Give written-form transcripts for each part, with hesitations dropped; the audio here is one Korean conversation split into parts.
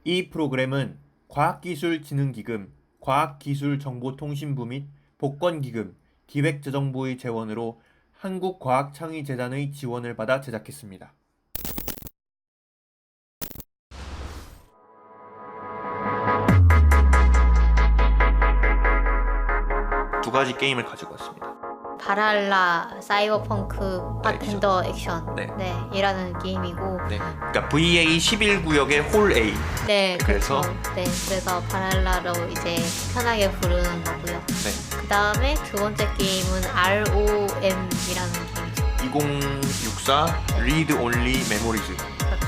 이 프로그램은 과학기술진흥기금, 과학기술정보통신부 및 복권기금, 기획재정부의 재원으로 한국과학창의재단의 지원을 받아 제작했습니다. 두 가지 게임을 가지고 왔습니다. 바랄라 사이버펑크 바텐더 액션 네. 이라는 게임이고 네, 그러니까 VA 11구역의 홀 A. 네, 그래서? 그렇죠. 네, 그래서 바랄라로 이제 편하게 부르는 거고요. 네, 그 다음에 두 번째 게임은 ROM이라는 게임이죠. 2064 Read Only Memories라는 그렇죠.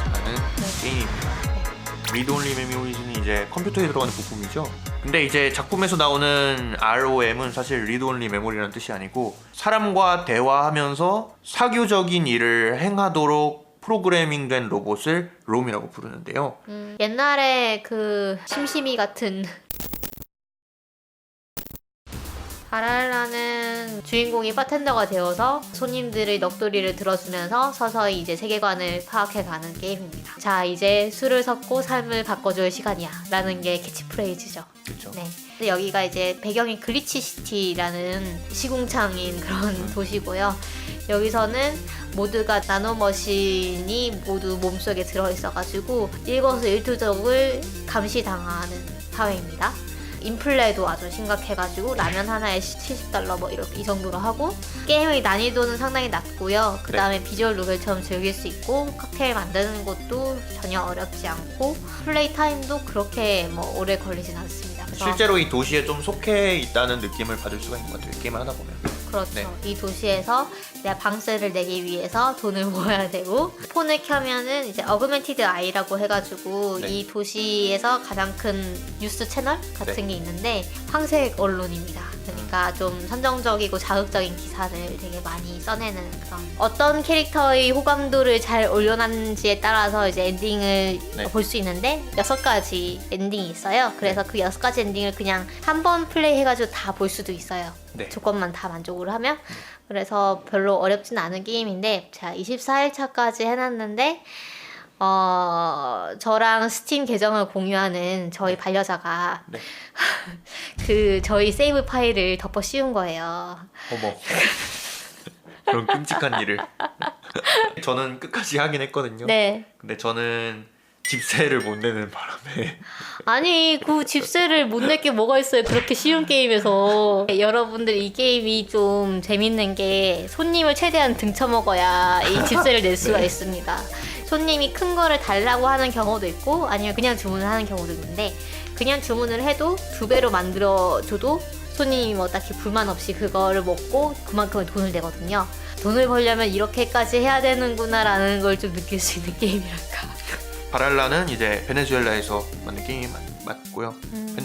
게임입니다. 네. Read Only Memories는 이제 컴퓨터에 들어가는 부품이죠. 근데 이제 작품에서 나오는 ROM은 사실 Read Only Memory라는 뜻이 아니고 사람과 대화하면서 사교적인 일을 행하도록 프로그래밍된 로봇을 롬이라고 부르는데요. 옛날에 그 심심이 같은 바랄라는 주인공이 바텐더가 되어서 손님들의 넋두리를 들어주면서 서서히 이제 세계관을 파악해가는 게임입니다. 자, 이제 술을 섞고 삶을 바꿔줄 시간이야 라는 게 캐치프레이즈죠. 그렇죠. 네. 근데 여기가 이제 배경이 글리치 시티라는 시궁창인 그런 도시고요. 여기서는 모두가 나노머신이 모두 몸속에 들어있어가지고 일거수일투족을 감시당하는 사회입니다. 인플레도 아주 심각해가지고 라면 하나에 70달러 뭐 이렇게 이 정도로 하고 게임의 난이도는 상당히 낮고요. 그 다음에 비주얼 노벨처럼 즐길 수 있고 칵테일 만드는 것도 전혀 어렵지 않고 플레이 타임도 그렇게 뭐 오래 걸리진 않습니다. 그래서 실제로 이 도시에 좀 속해 있다는 느낌을 받을 수가 있는 것 같아요. 게임을 하다 보면. 그렇죠. 네. 이 도시에서 내가 방세를 내기 위해서 돈을 모아야 되고 폰을 켜면은 이제 어그멘티드 아이라고 해가지고 네. 이 도시에서 가장 큰 뉴스 채널 같은 게 있는데 황색 언론입니다. 그러니까 좀 선정적이고 자극적인 기사를 되게 많이 써내는 그런 어떤 캐릭터의 호감도를 잘 올려놨는지에 따라서 이제 엔딩을 볼 수 있는데 6가지 엔딩이 있어요. 그래서 그 6가지 엔딩을 그냥 한 번 플레이 해가지고 다 볼 수도 있어요. 네. 조건만 다 만족을 하면. 그래서 별로 어렵진 않은 게임인데 자 24일차까지 해놨는데 저랑 스팀 계정을 공유하는 저희 반려자가 네. 그 저희 세이브 파일을 덮어 씌운 거예요. 어머. 그런 끔찍한 일을. 저는 끝까지 하긴 했거든요. 네. 근데 저는 집세를 못 내는 바람에 아니 그 집세를 못 낼 게 뭐가 있어요. 그렇게 쉬운 게임에서. 여러분들 이 게임이 좀 재밌는 게 손님을 최대한 등쳐먹어야 이 집세를 낼 수가 있습니다. 손님이 큰 거를 달라고 하는 경우도 있고 아니면 그냥 주문을 하는 경우도 있는데 그냥 주문을 해도 2배로 만들어줘도 손님이 뭐 딱히 불만 없이 그거를 먹고 그만큼의 돈을 내거든요. 돈을 벌려면 이렇게까지 해야 되는구나 라는 걸 좀 느낄 수 있는 게임이랄까. 바랄라는 이제 베네수엘라에서 만든 게임이 맞고요.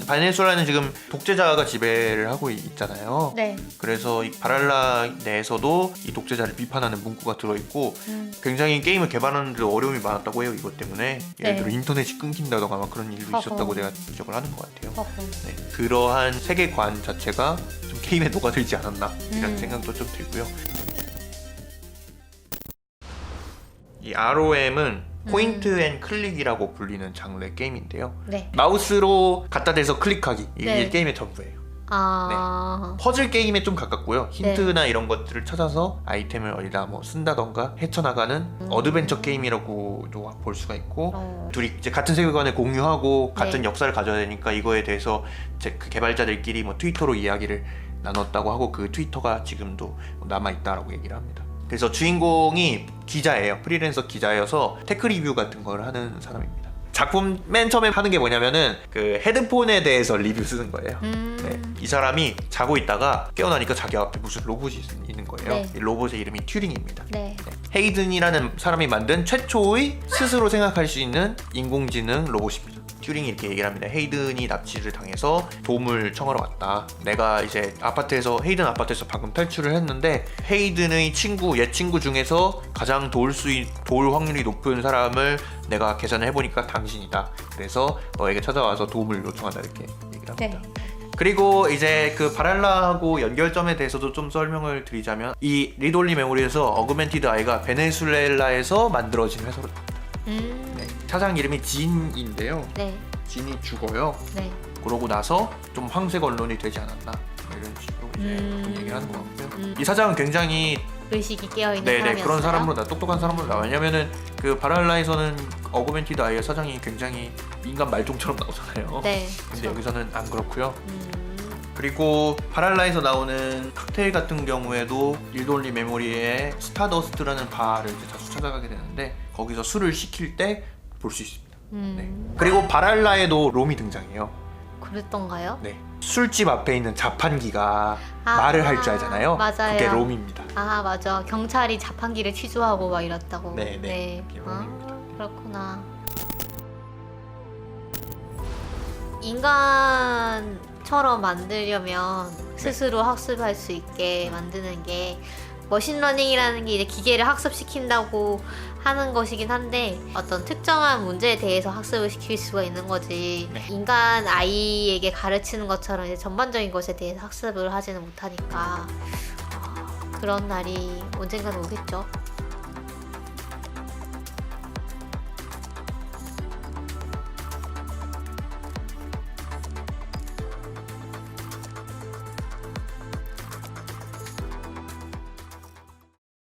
베네수엘라는 지금 독재자가 지배를 하고 있잖아요. 네. 그래서 이 바랄라 내에서도 이 독재자를 비판하는 문구가 들어있고 굉장히 게임을 개발하는 데 어려움이 많았다고 해요. 이것 때문에 예를 들어 인터넷이 끊긴다던가 막 그런 일도 있었다고 내가 지적을 하는 것 같아요. 네. 그러한 세계관 자체가 좀 게임에 녹아들지 않았나 이런 생각도 좀 들고요. 이 ROM은 포인트 앤 클릭이라고 불리는 장르의 게임인데요. 네. 마우스로 갖다 대서 클릭하기 이게 네. 게임의 전부예요. 아. 퍼즐 게임에 좀 가깝고요. 힌트나 이런 것들을 찾아서 아이템을 어디다 뭐 쓴다던가 헤쳐나가는 어드벤처 게임이라고도 볼 수가 있고 둘이 이제 같은 세계관을 공유하고 같은 역사를 가져야 되니까 이거에 대해서 이제 그 개발자들끼리 뭐 트위터로 이야기를 나눴다고 하고 그 트위터가 지금도 남아있다라고 얘기를 합니다. 그래서 주인공이 기자예요. 프리랜서 기자여서 테크 리뷰 같은 걸 하는 사람입니다. 작품 맨 처음에 하는 게 뭐냐면은 그 헤드폰에 대해서 리뷰 쓰는 거예요. 네. 이 사람이 자고 있다가 깨어나니까 자기 앞에 무슨 로봇이 있는 거예요. 네. 이 로봇의 이름이 튜링입니다. 네. 헤이든이라는 사람이 만든 최초의 스스로 생각할 수 있는 인공지능 로봇입니다. 튜링이 이렇게 얘기를 합니다. 헤이든이 납치를 당해서 도움을 청하러 왔다. 내가 이제 헤이든 아파트에서 방금 탈출을 했는데 헤이든의 옛 친구 중에서 가장 도울 확률이 높은 사람을 내가 계산을 해보니까 당신이다. 그래서 너에게 찾아와서 도움을 요청한다 이렇게 얘기를 합니다. 네. 그리고 이제 그 바랄라하고 연결점에 대해서도 좀 설명을 드리자면 이 리드 올리 메모리에서 어그멘티드 아이가 베네수엘라에서 만들어진 회사로 나옵니다. 네, 사장 이름이 진인데요. 네. 진이 죽어요. 네. 그러고 나서 좀 황색 언론이 되지 않았나 이런 식으로 이제 얘기를 하는 것 같고요. 이 사장은 굉장히 의식이 깨어있는 네네 사람이었어요. 그런 사람으로 나 똑똑한 사람으로 나와. 왜냐면은 그 바랄라에서는 어그멘티드 아이의 사장이 굉장히 인간 말종처럼 나오잖아요. 네. 근데 여기서는 안 그렇고요. 음. 그리고 바랄라에서 나오는 칵테일 같은 경우에도 일돌리 메모리에 스타더스트라는 바를 이제 자주 찾아가게 되는데 거기서 술을 시킬 때 볼 수 있습니다. 네. 그리고 바랄라에도 롬이 등장해요. 그랬던가요? 네. 술집 앞에 있는 자판기가 말을 할 줄 알잖아요. 맞아요. 그게 롬입니다. 아 맞아. 경찰이 자판기를 취조하고 막 이랬다고. 네. 그게 롬입니다. 그렇구나. 인간처럼 만들려면 스스로 학습할 수 있게 만드는 게 머신러닝이라는 게 이제 기계를 학습시킨다고 하는 것이긴 한데 어떤 특정한 문제에 대해서 학습을 시킬 수가 있는 거지. 네. 인간 아이에게 가르치는 것처럼 이제 전반적인 것에 대해서 학습을 하지는 못하니까 그런 날이 언젠가는 오겠죠.